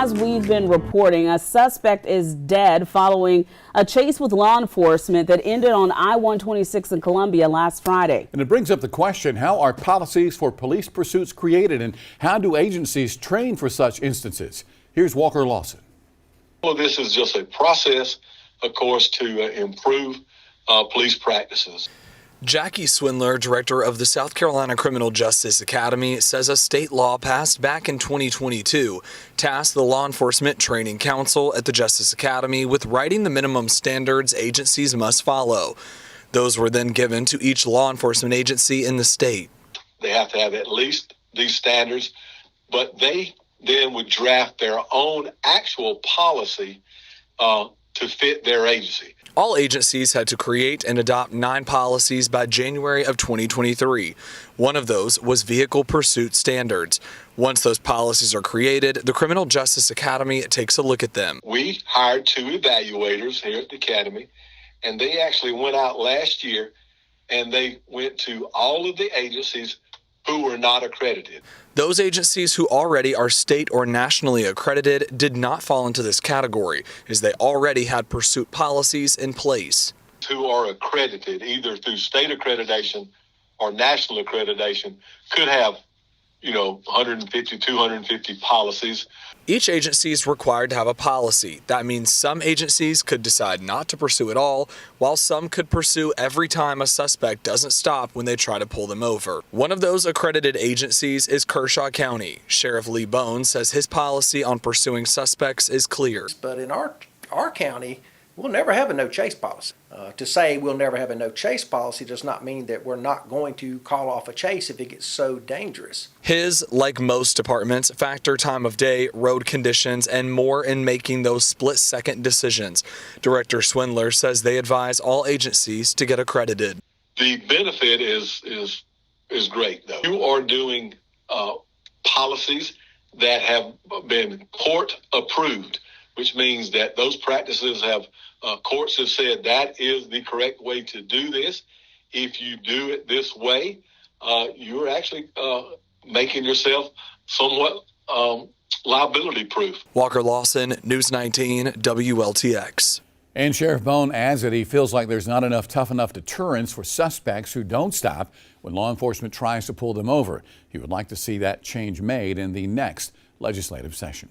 As we've been reporting, a suspect is dead following a chase with law enforcement that ended on I-126 in Columbia last Friday. And it brings up the question, how are policies for police pursuits created and how do agencies train for such instances? Here's Walker Lawson. Well, this is just a process, of course, to improve police practices. Jackie Swindler, director of the South Carolina Criminal Justice Academy, says a state law passed back in 2022 tasked the Law Enforcement Training Council at the Justice Academy with writing the minimum standards agencies must follow. Those were then given to each law enforcement agency in the state. They have to have at least these standards, but they then would draft their own actual policy to fit their agency. All agencies had to create and adopt 9 policies by January of 2023. One of those was vehicle pursuit standards. Once those policies are created, the Criminal Justice Academy takes a look at them. We hired 2 evaluators here at the Academy, and they actually went out last year and they went to all of the agencies who were not accredited. Those agencies who already are state or nationally accredited did not fall into this category, as they already had pursuit policies in place. Who are accredited either through state accreditation or national accreditation could have 150, 250 policies. Each agency is required to have a policy. That means some agencies could decide not to pursue at all, while some could pursue every time a suspect doesn't stop when they try to pull them over. One of those accredited agencies is Kershaw County. Sheriff Lee Bones says his policy on pursuing suspects is clear. But in our county, we'll never have a no chase policy. To say we'll never have a no chase policy does not mean that we're not going to call off a chase if it gets so dangerous. His, like most departments, factor time of day, road conditions, and more in making those split-second decisions. Director Swindler says they advise all agencies to get accredited. The benefit is great, though. You are doing policies that have been court approved, which means that those practices have courts have said that is the correct way to do this. If you do it this way, you're actually making yourself somewhat liability proof. Walker Lawson, News 19, WLTX. And Sheriff Bone adds that he feels like there's not enough tough enough deterrence for suspects who don't stop when law enforcement tries to pull them over. He would like to see that change made in the next legislative session.